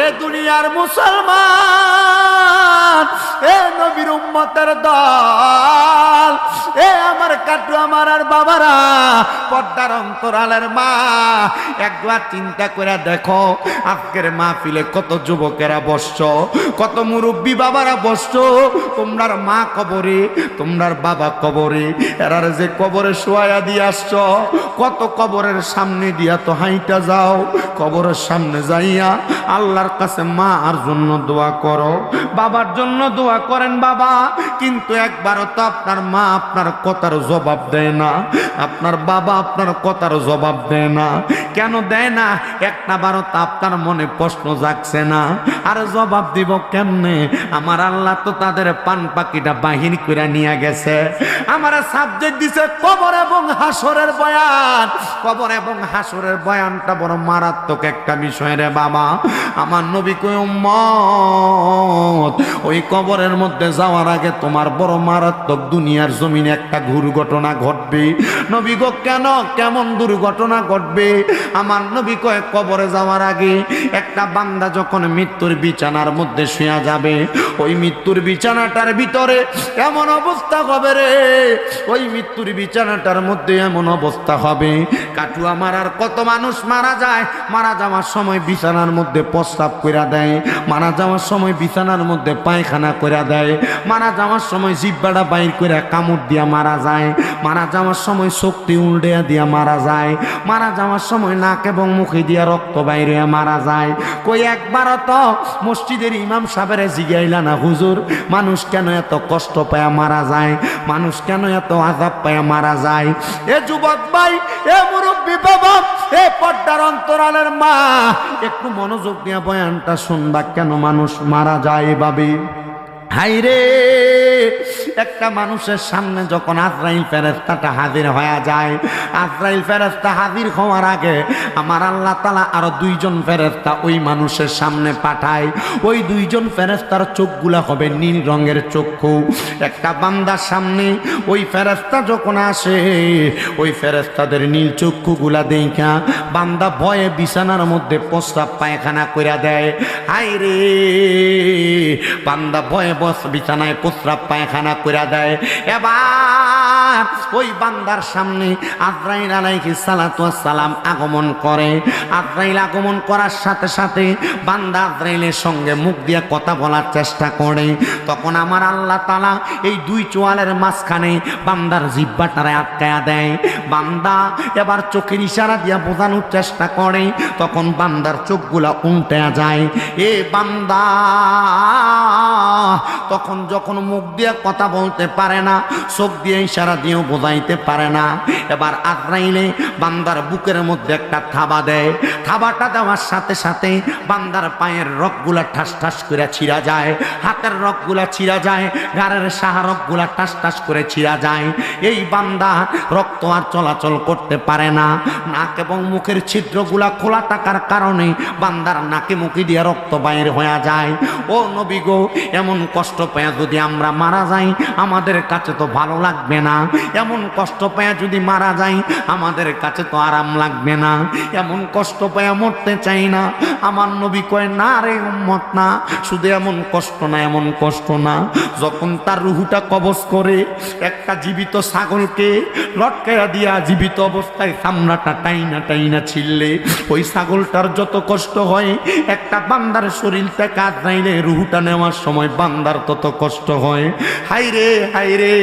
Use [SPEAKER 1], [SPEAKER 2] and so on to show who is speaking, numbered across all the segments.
[SPEAKER 1] এ দুনিয়ার মুসলমান, এ নবীর উম্মতের দল, এ আমার কাটু আমার আর বাবারা, পর্দার অন্তরালের মা, একবার চিন্তা করে দেখো আজকের মাহফিলে কত যুবকেরা বসছ, কত মুরব্বী বাবারা বসছ। তোমরার মা কবরে, তোমরার বাবা কবরে, এরার যে কবরে শোয়া দিয়ে আসছ, কত কবরের সামনে দিয়া তো হাইটা যাও, কবরের সামনে যাইয়া আল্লাহর কাছে মা আর জন্য দোয়া করো, বাবার জন্য দোয়া করেন বাবা, কিন্তু একবারও তো আপনার মা আপনার কথার জবাব দেয় না, আপনার বাবা আপনার কথার জবাব দেয় না। কেন দেয় না? একটা বারও তো আপনার মনে প্রশ্ন জাগছে না? আর জবাব দিব কেমনে? আমার আল্লাহ তো তাদের পান পাখিটা বাহির করে নিয়ে গেছে। আমার সাবজেক্ট দিছে কবর এবং হাসরের বয়ান। কবর এবং হাসরের বয়ানটা বড় মারাত্মক একটা বিষয় রে বাবা। আমার নবী কই উম্মত, ওই কবরের মধ্যে যাওয়ার আগে তোমার বড় মারাত্মক দুনিয়ার জমিনে একটা দুর্ঘটনা ঘটবে। নবী গো কেন, কেমন দুর্ঘটনা ঘটবে? আমার নবী কয় কবরে যাওয়ার আগে একটা বান্দা যখন মৃত্যুর বিছানার মধ্যে শুয়ে যাবে, ওই মৃত্যুর বিছানাটার ভিতরে এমন অবস্থা হবে রে, ওই মৃত্যুর বিছানাটার মধ্যে এমন অবস্থা হবে, কাটুয়া মারার কত মানুষ মারা যায়, মারা যাওয়ার সময় বিছানার মধ্যে প্রস্রাব কইরা দেয়, মারা যাওয়ার সময় বিছানার মধ্যে পায়খানা কইরা দেয়, মারা যাওয়ার সময় জিহ্বাটা বাইর কইরা কামড় দিয়া মারা যায়, মারা যাওয়ার সময় শক্তি উল্টে দিয়া মারা যায়, মারা যাওয়ার সময় নাক এবং মুখে দিয়া রক্ত বাইরে মারা যায়। কই একবার তো মসজিদের ইমাম সাহেবের জিগাইলা না, হুজুর মানুষ কেন এত কষ্ট পায়া মারা যায়, মানুষ কেন এত আযাব পায়া মারা যায়? এ যুবক ভাই, এ মুরব্বী বাবা, এ পর্দার অন্তরালের মা, একটু মনোযোগ দিয়ে বয়ানটা শুনবা, কেন মানুষ মারা যায় এভাবে। হাইরে, একটা মানুষের সামনে যখন আজরাইল ফেরেশতাটা হাজির হয়ে যায়, আজরাইল ফেরেশতা হাজির হওয়ার আগে আমার আল্লাহ তাআলা আরো দুইজন ফেরেশতা ওই মানুষের সামনে পাঠায়। ওই দুইজন ফেরেশতার চোখগুলা হবে নীল রঙের চক্ষু। একটা বান্দার সামনে ওই ফেরেশতা যখন আসে, ওই ফেরেশতাদের নীল চক্ষুগুলা দেখা বান্দা ভয়ে বিছানার মধ্যে প্রস্রাব পায়খানা কইরা দেয়। হায়রে, বান্দা ভয়ে বিছানায় প্রস্রাব পায়খানা কইরা দেয়। এবার ওই বান্দার সামনে আজরাইল আলাইহিস সালাতু ওয়াস সালাম আগমন করে। আজরাইল আগমন করার সাথে সাথে বান্দা আজরাইলের সঙ্গে মুখ দিয়ে কথা বলার চেষ্টা করে। তখন আমার আল্লাহ তাআলা এই দুই চোয়ালের মাঝখানে বান্দার জিহ্বাটারে আটকায়া দেয়। বান্দা এবার চোখের ইশারা দিয়া বোঝানোর চেষ্টা করে, তখন বান্দার চোখগুলা উল্টে যায়। এ বান্দা তখন যখন মুখ দিয়ে কথা বলতে পারে না, চোখ দিয়ে ইশারা দিয়েও বোঝাইতে পারে না। এবার আজরাইলে বান্দার বুকের মধ্যে একটা থাবা দেয়। থাবাটা দেওয়ার সাথে সাথে বান্দার পায়ের রগগুলা ঠাস ঠাস করে ছিঁড়া যায়, হাতের রগগুলা ছিঁড়া যায়, ঘাড়ের সাহা রগগুলা ঠাস ঠাস করে ছিঁড়া যায়। এই বান্দা রক্ত আর চলাচল করতে পারে না। নাক এবং মুখের ছিদ্রগুলা খোলা থাকার কারণে বান্দার নাকে মুখে দিয়ে রক্ত বাইর হয়ে যায়। ও নবী গো, এমন কষ্ট পেয়ে যদি আমরা মারা যাই আমাদের কাছে তো ভালো লাগবে না, এমন কষ্ট পেয়ে যদি মারা যাই আমাদের কাছে তো আরাম লাগবে না, এমন কষ্ট পেয়ে মরতে চাই না। আমার নবী কয় না রে উম্মত, না, শুধু এমন কষ্ট না, এমন কষ্ট না। যখন তার রুহুটা কবজ করে একটা জীবিত ছাগলকে লটকায়া দিয়া জীবিত অবস্থায় চামড়াটা টাইনা টাইনা ছিললে ওই ছাগলটার যত কষ্ট হয়, একটা বান্দার শরীর থেকে আজরাইলে রুহুটা নেওয়ার সময় বান্দার তত কষ্ট হয়। হাইরে হাইরে,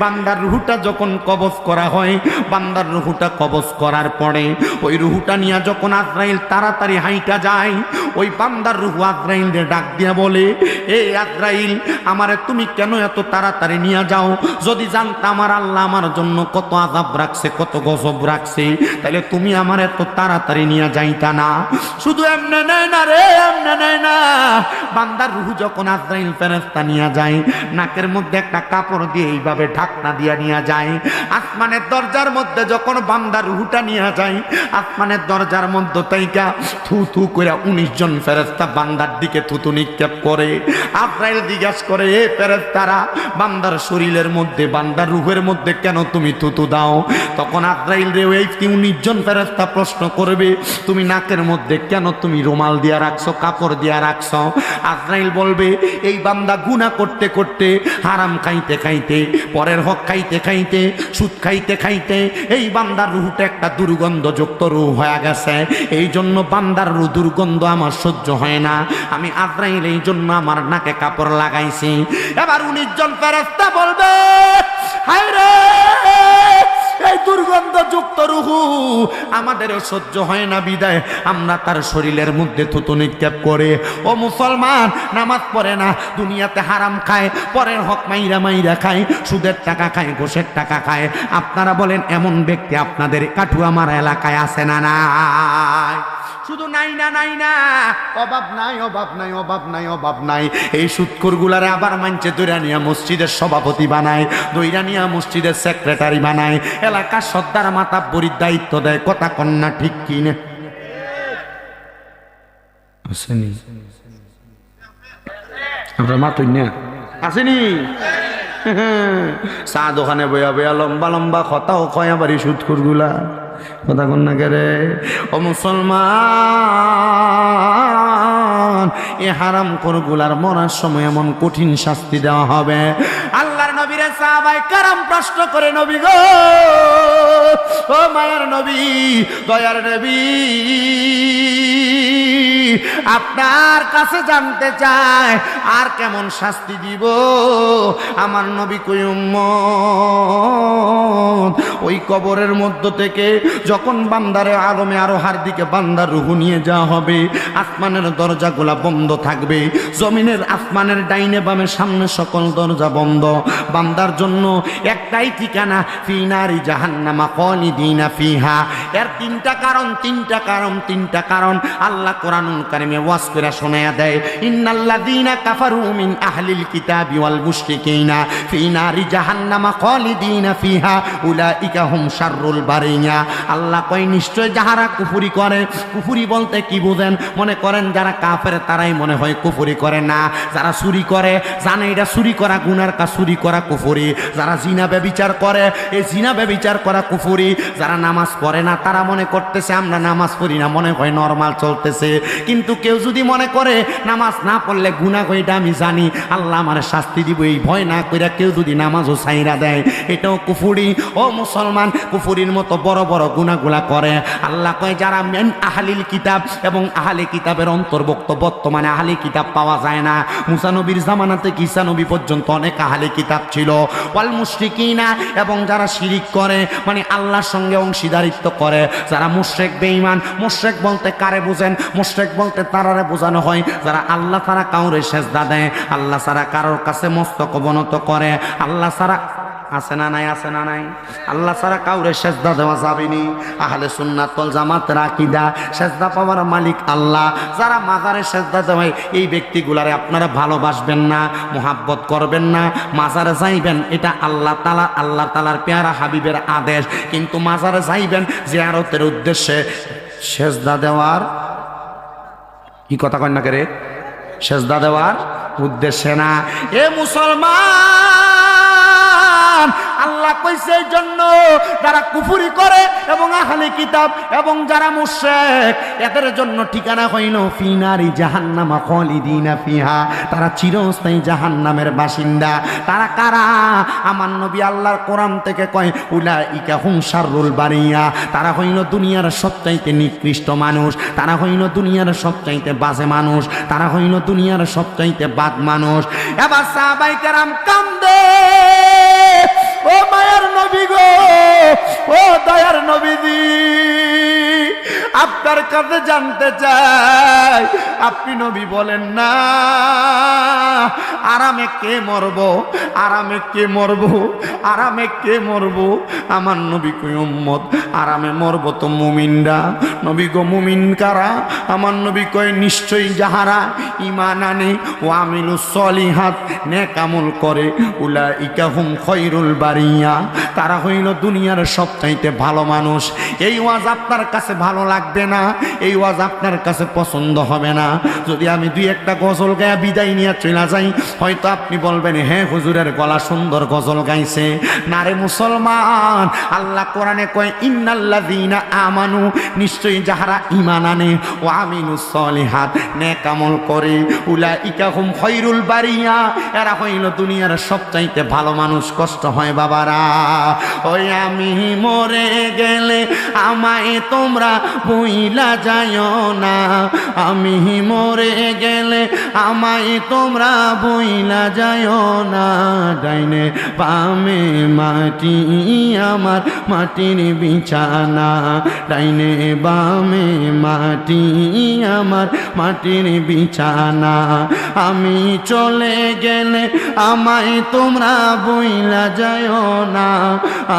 [SPEAKER 1] বান্দার রুহুটা যখন কবজ করা হয়, বান্দার রুহুটা কবজ করার পরে ওই রুহুটা নিয়ে যখন আজরাইল তাড়াতাড়ি হাইটা যায়, ওই বান্দার রুহু আজরাইলকে ডাক দিয়া বলে, এ আজরাইল, আমারে তুমি কেন এত তাড়াতাড়ি নিয়ে যাও? যদি জানতাম আমার আল্লাহ আমার জন্য কত আযাব রাখছে, কত গজব রাখছে, তাহলে তুমি আমার এত তাড়াতাড়ি নিয়ে যাইতা না। শুধু এমনে নেয় না রে, এমনে নেয় না। বান্দার রুহু যখন আজরাইল ফেরেশতা নিয়ে যায়, নাকের মধ্যে একটা কাপড় দিয়ে এইভাবে ঢাকনা দিয়ে নিয়ে যায়। আসমানের দরজার মধ্যে যখন বান্দার রুহুটা নিয়ে যায়, আসমানের দরজার মধ্যে তাইকা থু থু করে 19 নির্জন ফেরেশতা বান্দার দিকে থুতু নিক্ষেপ করে। আজরাইল জিজ্ঞাসা করে, এ ফেরেশতারা, বান্দার শরীরের মধ্যে, বান্দার রূহের মধ্যে কেন তুমি থুতু দাও? তখন আজরাইল রে ওই নির্জন ফেরেশতা প্রশ্ন করবে, তুমি নাকের মধ্যে কেন তুমি রুমাল দিয়া রাখছো, কাপড় দিয়া রাখছো? আজরাইল বলবে, এই বান্দা গুনাহ করতে করতে, হারাম খাইতে খাইতে, পরের হক খাইতে খাইতে, সুদ খাইতে খাইতে এই বান্দার রূহটা একটা দুর্গন্ধযুক্ত রূহ হয়ে গেছে। এই জন্য বান্দার রূহ দুর্গন্ধ আমার সহ্য হয় না, আমি আজরাইল এই জন্য আমার নাকে কাপড় লাগাইছি। এবার 19 জন ফেরেশতা বলবে, হায় রে, এই দুর্গন্ধযুক্ত রূহ আমাদেরও সহ্য হয় না, বিদায় আমরা তার শরীরের মধ্যে থুতু নিক্ষেপ করে। ও মুসলমান, নামাজ পড়ে না, দুনিয়াতে হারাম খায়, পরের হক মাইরা মাইরা খায়, সুদের টাকা খায়, ঘোষের টাকা খায়। আপনারা বলেন এমন ব্যক্তি আপনাদের কাঠুয়ামারা এলাকায় আছে না নাই? শুধু নাই না, নাই না, অভাব নাই, অভাব নাই, অভাব নাই, অভাব নাই। এই সুদখোর গুলারে আবার মানছে দৈরানিয়া মসজিদের সভাপতি বানায়, দৈরানিয়া মসজিদের সেক্রেটারি বানায়, এলাকার সর্দার মাতাব্বরির দায়িত্ব দেয়। কথা কন্যা ঠিক কি না? আসেনি আপনার মাতুই না? আসেনি? চা দোকানে বয়া বয়া লম্বা লম্বা কথাও কয় আবার এই সুদখোর গুলা। কথা কন্যা কে রে? ও মুসলমান, এ হারাম খোরগুলার মরার সময় এমন কঠিন শাস্তি দেওয়া হবে। আল্লাহর নবীরে সাহাবায়ে কেরাম প্রশ্ন করে, নবী গো, ও মায়ার নবী, দয়ার নবী, আপনার কাছে জানতে চায় আর কেমন শাস্তি দিব? আমার নবী কই, উম্মত, ওই কবরের মধ্য থেকে যখন বান্দারে আলমে আরোহার দিকে বান্দার রূহ নিয়ে যাওয়া হবে, আসমানের দরজাগুলা বন্ধ থাকবে, জমিনের আসমানের ডাইনে বামে সামনে সকল দরজা বন্ধ। বান্দার জন্য একটাই ঠিকানা, ফি নারি জাহান্নামা খালিদিনা ফিহা। এর তিনটা কারণ, তিনটা কারণ, তিনটা কারণ আল্লাহ কোরআনুল কারীমে ওয়াজ করে শোনায়া দেয়। ইন্নাল্লাযীনা কাফারু মিন আহলিল কিতাবি ওয়াল মুশরিকিনা ফি নারি জাহান্নামা খালিদিনা ফিহা উলাইকা হুম শাররুল বারিয়া। আল্লাহ কয়, নিশ্চয় যাহারা কুফরি করে, কুফরি বলতে কি বুঝেন? মনে করেন যারা কাফের তারাই মনে হয় কুফরি করে না। যারা চুরি করে জানে এটা চুরি করা গুনার কাজ, চুরি করা কুফরি। যারা জিনা ব্যভিচার করে, এই জিনা ব্যভিচার করা কুফরি। যারা নামাজ পড়ে না তারা মনে করতেছে আমরা নামাজ পড়ি না, মনে হয় নরমাল চলতেছে। কিন্তু কেউ যদি মনে করে নামাজ না পড়লে গুনাহ এটা আমি জানি, আল্লাহ আমার শাস্তি দিব, এই ভয় না কইরা কেউ যদি নামাজও ছাইরা দেয়, এটাও কুফরি। ও মুসলমান, কুফরির মতো বড় বড় গুনাহগুলা করে। আল্লাহ কয় যারা মেন আহলিল কিতাব, এবং আহলে কিতাবের অন্তর্ভুক্ত, বর্তমানে আহলে কিতাব পাওয়া যায় না। মুসা নবীর জামানা থেকে ঈসা নবী পর্যন্ত অনেক আহলে কিতাব ছিল। ওয়াল মুশরিকিনা, এবং যারা শিরিক করে, মানে আল্লাহর সঙ্গে অংশীদারিত্ব করে, যারা মুশরিক বেঈমান। মুশরিক বলতে কারে বুঝেন? মুশরিক বলতে তারারে বোঝানো হয় যারা আল্লাহ ছাড়া কাউরে সেজদা দেয়, আল্লাহ ছাড়া কারোর কাছে মস্তক অবনত করে, আল্লাহ ছাড়া আছে না নাই? আছে না নাই? আল্লাহ ছাড়া কাউরে সেজদা দেওয়া যাবে নি। আহলে সুন্নাত ওয়াল জামাতের আকীদা, সেজদা পাওয়ার মালিক আল্লাহ। যারা মাজারে সেজদা দেয় এই ব্যক্তিগুলারে আপনারা ভালোবাসবেন না, মুহাব্বত করবেন না, মাজারে যাইবেন, এটা আল্লাহ তাআলার পেয়ারা হাবিবের আদেশ। কিন্তু মাজারে যাইবেন জিয়ারতের উদ্দেশ্যে, সেজদা দেওয়ার, কি কথা কয় না কে রে? সেজদা দেওয়ার উদ্দেশ্যে না। এ মুসলমান, আল্লাহ কইছে এই জন্য যারা কুফরি করে এবং আহলে কিতাব এবং যারা মুশরিক, এদের জন্য ঠিকানা হইল ফি নারি জাহান্নামা খালিদিনা ফিহা। তারা চিরস্থায়ী জাহান্নামের বাসিন্দা। তারা কারা? আমার নবী আল্লাহর কোরআন থেকে কয় উলাইকা হুম শাররুল বারিয়া। তারা হইল দুনিয়ার সবচাইতে নিকৃষ্ট মানুষ, তারা হইল দুনিয়ার সবচাইতে বাজে মানুষ, তারা হইল দুনিয়ার সবচাইতে বাদ মানুষ। এবার সাহাবায়ে কেরাম কান্দে, ও মায়ার নবী গো, ও দয়ার নবীজি, আপনার কাছে জানতে চাই, আপনি নবী বলেন না আরামে কে মরব, আরামে কে মরব, আরামে কে মরব? আমার নবী কই, উম্মত, আরামে মরব তো মুমিনরা। নবী গো, মুমিন কারা? আমার নবী কয়, নিশ্চয়ই যাহারা ঈমান আনে ও আমিলুস সলিহাত, নেক আমল করে, উলাইকা হুম খায়রুল বারিয়া। তারা হইল দুনিয়ার সবচাইতে ভালো মানুষ। এই ওয়াজ আপনার কাছে ভালো লাগবে না, এই ওয়াজ আপনার কাছে পছন্দ হবে না, যদি আমি দুই একটা গজল গায়া বিদায় নিয়ে চলে যাই, হয়তো আপনি বলবেন হ্যাঁ হুজুরের গলা সুন্দর, গজল গাইছে। না রে মুসলমান, আল্লাহ কোরআনে কয় ইন্নাল্লাযীনা আমানু, নিশ্চয়ই যাহারা ঈমান আনে, ও আমিলুস সলিহাত, নেক আমল করে, উলাইকা হুম খায়রুল বারিয়া, এরা হইল দুনিয়ার সবচাইতে ভালো মানুষ। কষ্ট হয় বাবারা, ওই আমি মরে গেলে আমায় তোমরা বইলা যাইও না, আমি মরে গেলে আমায় তোমরা বইলা যাইও না। ডাইনে বামে মাটি আমার মাটির বিছানা, ডাইনে বামে মাটি আমার মাটির বিছানা, আমি চলে গেলে আমায় তোমরা বইলা যাইও না,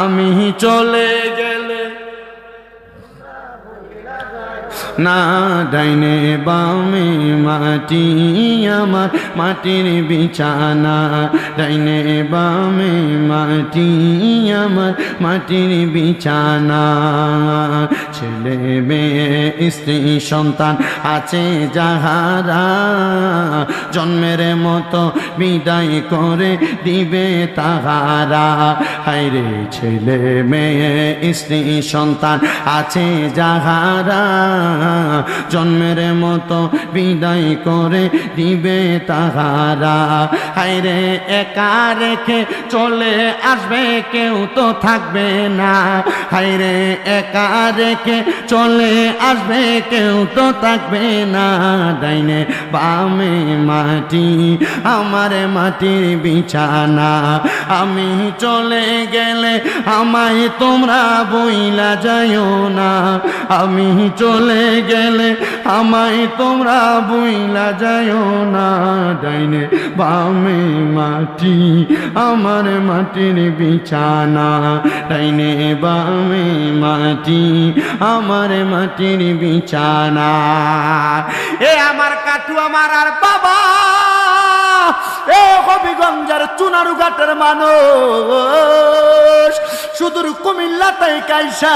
[SPEAKER 1] আমি চলে গেলে না। ডাইনে বামে মাটি আমার মাটির বিছানা, ডাইনে বামে মাটি আমার মাটির বিছানা। ছেলে মেয়ে স্ত্রী সন্তান আছে যাহারা, জন্মের মতো বিদায় করে দিবে তাহারা। হায়রে ছেলে মেয়ে স্ত্রী সন্তান আছে যাহারা, জন্মের মতো বিদায় করে দিবে তাহারা। হায়রে একা রেখে চলে আসবে, কেউ তো থাকবে না। হায়রে একা রেখে চলে আসবে, কেউ তো থাকবে না। ডাইনে বামে মাটি আমার মাটির বিছানা, আমি চলে গেলে আমায় তোমরা বইলা যাইও না, আমি চলে গেলে আমায় তোমরা বইলা যাইও না। ডাইনে বামে মাটি আমার মাটির বিছানা, ডাইনে বামে মাটি আমার মাটির বিছানা। এ আমার কাটু আমার আর বাবা, এ হবিগঞ্জের চুনারুঘাটের মানুষ, সুদূর কুমিল্লা তাই কাইসা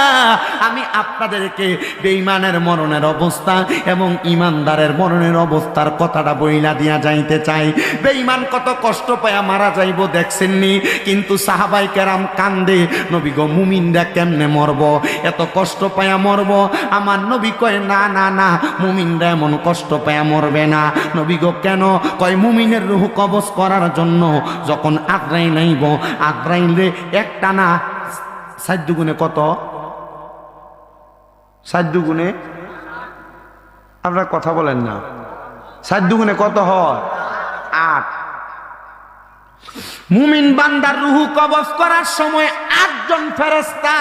[SPEAKER 1] আমি আপনাদেরকে বেঈমানের মরণের অবস্থা এবং ইমানদারের মরণের অবস্থার কথাটা বইলা দিয়া যাইতে চাই। বেঈমান কত কষ্ট পায়া মারা যাইব দেখছেননি, কিন্তু সাহাবাই কেরাম কান্দে, নবী গো মুমিনরা কেমনে মরব, এত কষ্ট পায়া মরব। আমার নবী কয় না না না, মুমিনরা এমন কষ্ট পায়া মরবে না। নবী গো কেন? কয় মুমিনের রূহ কবজ করার জন্য যখন আদ্রাইল আইব, আদ্রাইলে একটা না 7 দুগুণে কত? 7 দুগুণে, আপনারা কথা বলেন না, 7 দুগুণে কত হয়? 8। মুমিন বান্দার রূহ কবজ করার সময় 8 জন ফেরেশতা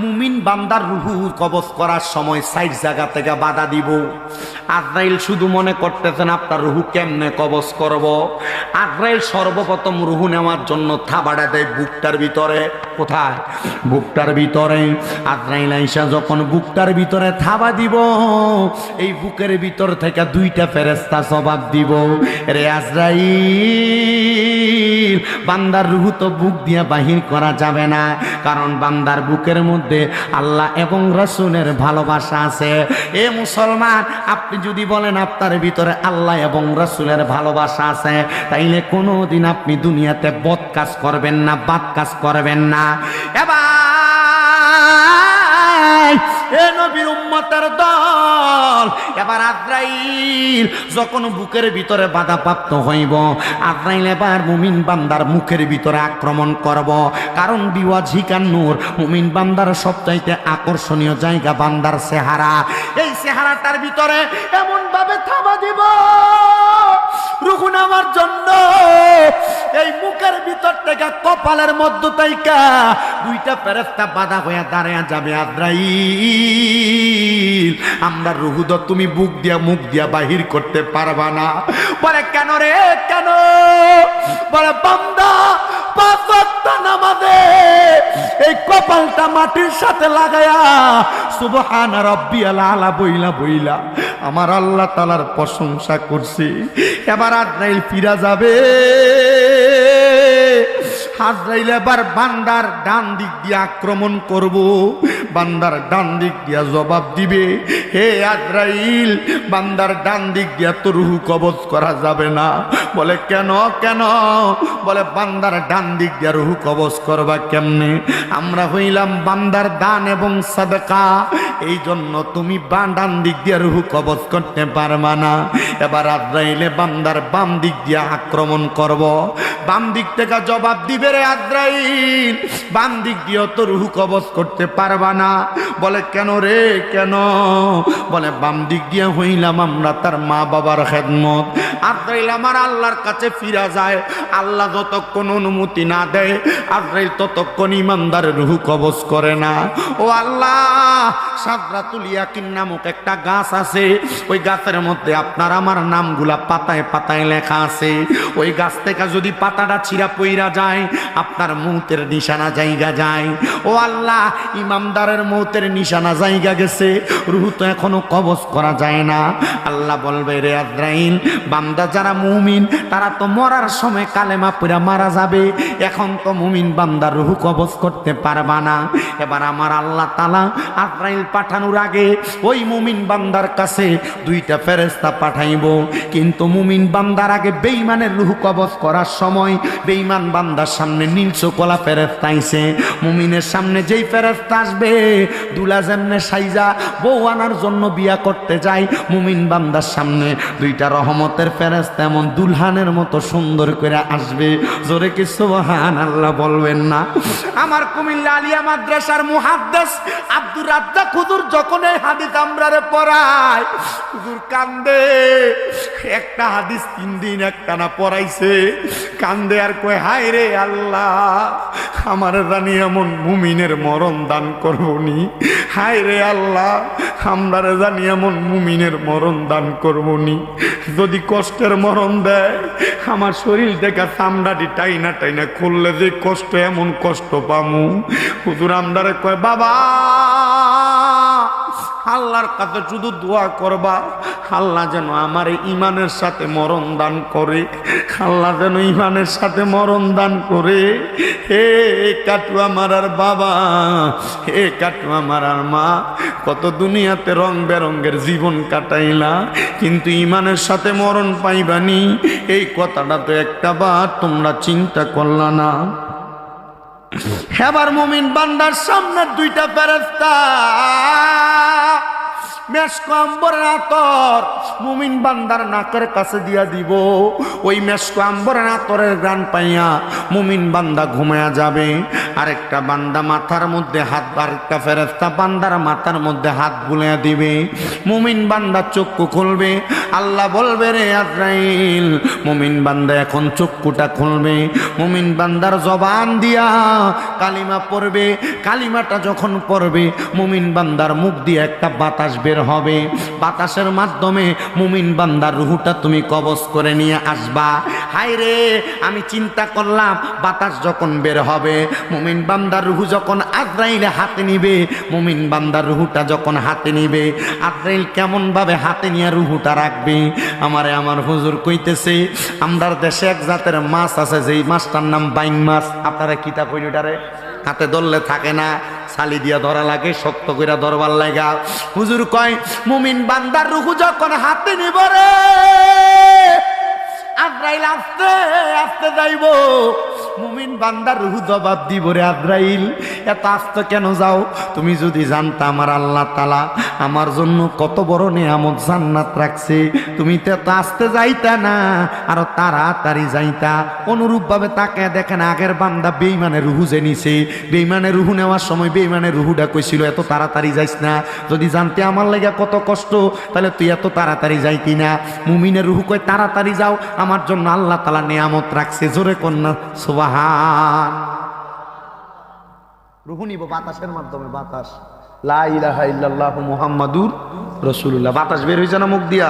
[SPEAKER 1] মুমিন বান্দার রূহু কবজ করার সময় 4 জায়গা থেকে বাধা দিব। আজরাইল শুধু মনে করতেছেন আপনার রূহু কেমনে কবজ করব। আজরাইল সর্বপ্রথম রূহু নেওয়ার জন্য থাবাটা দেয় বুকটার ভিতরে। কোথায়? বুকটার ভিতরে। আজরাইল আইসা যখন বুকটার ভিতরে থাবা দিব, এই বুকের ভিতর থেকে 2টা ফেরেশতা জবাব দিব, রে আজরাইল, বান্দার রূহু তো বুক দিয়ে বাহির করা যাবে না, কারণ বান্দার বুকের মধ্যে আল্লাহ এবং রাসূলের ভালোবাসা আছে। এ মুসলমান, আপনি যদি বলেন আপনার ভিতরে আল্লাহ এবং রাসূলের ভালোবাসা আছে, তাইলে কোনোদিন আপনি দুনিয়াতে বদ কাজ করবেন না, বাদ কাজ করবেন না। এবার এ নবীর উম্মতের দল, এবার আজরাইল যখন বুকের ভিতরে বাধাপ্রাপ্ত হইব, আজরাইল এবার মুমিন বান্দার মুখের ভিতরে আক্রমণ করব। কারণ বিওয়াজিকান নূর, মুমিন বান্দার সবচাইতে আকর্ষণীয় জায়গা বান্দার চেহারা। এই চেহারাটার ভিতরে এমন ভাবে থাবা দিব রুহু নেওয়ার জন্য, এই মুখের ভিতর থেকে কপালের মধ্য থেকে 2টা ফেরেশতা বাধা হয়ে দাঁড়িয়ে যাবে। আজরাইল, আমরা রুহু তো তুমি বুক দিয়া মুখ দিয়া বাহির করতে পারবা না। বলে কেন রে, কেন? বলে বান্দা 5 ওয়াক্ত নামাজে এই কপালটা মাটির সাথে লাগায়া সুবহান রাব্বিয়াল আলা বইলা বইলা আমার আল্লাহ তাআলার প্রশংসা করছি। এবার আজরাইল ফিরা যাবে। আজরাইল এবার বান্দার ডান দিক দিয়ে আক্রমণ করব। বান্দার ডান দিক দিয়া জবাব দিবে, হে আজরাইল, বান্দার ডান দিক দিয়া তো রুহু কবজ করা যাবে না। বলে কেন কেন? বলে বান্দার ডান দিক দিয়া রুহু কবজ করবা কেমনে? আমরা হইলাম বান্দার দান এবং সাদকা, এই জন্য তুমি ডান দিক দিয়া রুহু কবজ করতে পারবা না। এবার আজরাইলে বান্দার বাম দিক দিয়া আক্রমণ করব, বাম দিক থেকে জবাব দিবে, রে আজরাইল, বাম দিক দিয়ে তো রুহু কবজ করতে পারবা না। বলে কেন রে কেন? বলে বাম দিক দিয়ে হইলাম আমরা তার মা বাবার খেদমত। আজরাইল আমার আল্লাহর কাছে ফিরা যায়, আল্লাহ যতক্ষণ অনুমতি না দেয় আজরাইল ততক্ষণ ইমানদারের রুহু কবজ করে না। ও আল্লাহ, সাদরাতুল ইয়াকিন নামক একটা গাছ আছে, ওই গাছের মধ্যে আপনার আমার নামগুলা পাতায় পাতায় লেখা আছে। ওই গাছ থেকে যদি পাতাটা ছিঁড়া পইরা যায় আপনার মৌতের নিশানা জায়গা যায়। ও আল্লাহ, ইমামদারের মৌতের নিশানা জায়গা গেছে, রুহু তো এখনো কবজ করা যায় না। আল্লাহ বলবে, রে আজরাইল, বান্দা যারা মুমিন তারা তো মরার সময় কালেমা পড়া মারা যাবে, এখন তো মুমিন বান্দার রুহু কবজ করতে পারবা না। এবার আমার আল্লাহ তাআলা আজরাইল পাঠানোর আগে ওই মুমিন বান্দার কাছে দুইটা ফেরেশতা পাঠাইব, কিন্তু মুমিন বান্দার আগে বেঈমানের রুহু কবজ করার সময় বেঈমান বান্দার সামনে নীলচ কলা ফেরেশতা আইছে। মুমিনের সামনে যেই ফেরেশতা আসবে, দুলা যেমনে সাইজা বউ আনার জন্য বিয়া করতে যায়, মুমিন বান্দার সামনে দুইটা রহমতের ফেরেশতা এমন দুলহানের মতো সুন্দর করে আসবে। জোরে কি সুবহানাল্লাহ বলবেন না? আমার কুমিল্লা আলিয়া মাদ্রাসার মুহাদ্দিস আব্দুর রাজ্জাক হুজুর যখন এই হাদিস আমরারে পড়ায়, হুজুর কান্দে। একটা হাদিস 3 দিন একটানা পড়াইছে, কান্দে আর কয়, হায় রে আল্লাহ, আমার জানি এমন মুমিনের মরণ দান করবনি। হায় রে আল্লাহ, আমরা জানি এমন মুমিনের মরণ দান করবনি। যদি কষ্টের মরণ দেয়, আমার শরীর থেকে চামড়াটি টাইনা টাইনা খুললে যে কষ্ট, এমন কষ্ট পামু। হুজুর আমরারে কয়, বাবা, আল্লাহর কাছে শুধু দোয়া করবা, আল্লাহ যেন আমার ইমানের সাথে মরণ দান করে, আল্লাহ যেন ইমানের সাথে মরণ দান করে। হে কাটুয়া মারার বাবা, হে কাটুয়া মারার মা, কত দুনিয়াতে রং বেরঙ্গের জীবন কাটাইলা, কিন্তু ইমানের সাথে মরণ পাইবানি, এই কথাটা তো একটা বার তোমরা চিন্তা করলা না। এবার মুমিন বান্দার সামনে দুইটা ফেরেশতা মেশক আম্বরের আতর মুমিন বান্দার নাকের কাছে দিয়া দিব। ওই মেশক আম্বরের আতরের গান পাইয়া মুমিন বান্দা ঘুমায়া যাবে। আরেকটা বান্দা মাথার মধ্যে হাত, আরেকটা ফেরেশতা বান্দার মাথার মধ্যে হাত বুলিয়ে দিবে। মুমিন বান্দা চক্ষু খুলবে। আল্লাহ বলবে, রে আজরাইল, মুমিন বান্দা এখন চক্ষুটা খুলবে। মুমিন বান্দার জবান দিয়া কালিমা পড়বে। কালিমাটা যখন পড়বে, মুমিন বান্দার মুখ দিয়ে একটা বাতাস বের হবে। বাতাসের মাধ্যমে মুমিন বান্দার রুহুটা তুমি কবজ করে নিয়ে আসবা। হায় রে, আমি চিন্তা করলাম, বাতাস যখন বের হবে, মুমিন বান্দার রুহু যখন আজরাইল হাতে নিবে, মুমিন বান্দার রুহুটা যখন হাতে নিবে, আজরাইল কেমন ভাবে হাতে নিয়ে রুহুটা রাখবে। আমারে আমার হুজুর কইতেছে, আমরার দেশে এক জাতের মাছ আছে, যেই মাছটার নাম বাইং মাছ। আপনারা কিতা কইল ওটারে? হাতে ধরলে থাকে না, ছালি দিয়া ধরা লাগে, শক্ত করে ধরবার লাগা। হুজুর কয়, মুমিন বান্দার রুহু যখন হাতে নিব, রে আজরাইল আস্তে আস্তে যাইব। মুমিন বান্দার রুহু জবাব দিব, রে আজরাইল, এত আস্তে কেন যাও? তুমি যদি জানতা আমার আল্লাহ তাআলা আমার জন্য কত বড় নিয়ামত জান্নাত রাখছে, তুমি তো এত আস্তে যাইতা না, আরো তাড়াতাড়ি যাইতা। অনুরূপ ভাবে তাকে দেখেন, আগের বান্দা বেঈমানের রুহু যে নিছে, বেঈমানের রুহু নেওয়ার সময় বেঈমানের রুহুটা কইছিল, এত তাড়াতাড়ি যাইস না, যদি জানতে আমার লাগা কত কষ্ট, তাহলে তুই এত তাড়াতাড়ি যাইতি না। মুমিনের রুহু কয়, তাড়াতাড়ি যাও, আমার জন্য আল্লাহ তাআলা নিয়ামত রাখছে। জোরে কন্যা সুবহান। রুহু নিব বাতাসের মাধ্যমে, বাতাস, লা ইলাহা ইল্লাল্লাহু মুহাম্মাদুর রাসূলুল্লাহ, বাতাস বের হইছে না মুখ দিয়া,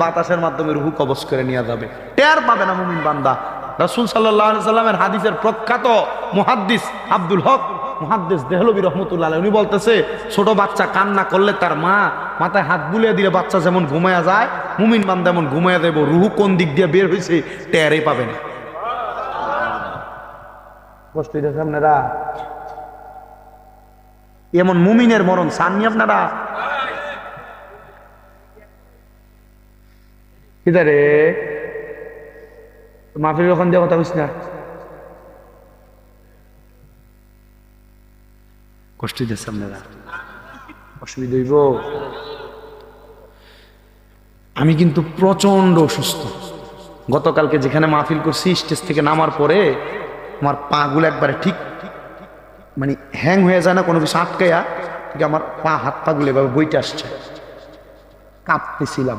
[SPEAKER 1] বাতাসের মাধ্যমে রুহু কবজ করে নিয়ে যাবে। টের পাবে না মুমিন বান্দা। রাসূল সাল্লাল্লাহু আলাইহি সাল্লামের হাদিসের প্রখ্যাত মুহাদ্দিস আব্দুল হক মুহাদ্দিস দেহলভী রাহমাতুল্লাহ আলাইহি, উনি বলতেছে, ছোট বাচ্চা কান্না করলে তার মা মাথায় হাত বুলিয়ে দিলে বাচ্চা যেমন ঘুমায়া যায়, মুমিন বান্দা এমন ঘুমায়া দেব, রুহু কোন দিক দিয়ে বের হয়েছে টেরই পাবে না। কষ্ট হইতেছে আপনারা? এমন মুমিনের মরণ চাননি আপনারা? কিদারে মাহফিল ওখান দিয়ে কথা বুঝ না, কষ্ট দিচ্ছে আপনারা, অসুবিধা হইব। আমি কিন্তু প্রচন্ড অসুস্থ। গতকালকে যেখানে মাহফিল করছি স্টেজ থেকে নামার পরে আমার পা গুলো একবারে ঠিক মানে হ্যাং হয়ে যায় না, কোনো কিছু আটকাইয়া ঠিক আমার পা হাত পা গুলো এভাবে বইতে আসছে, কাঁপতেছিলাম।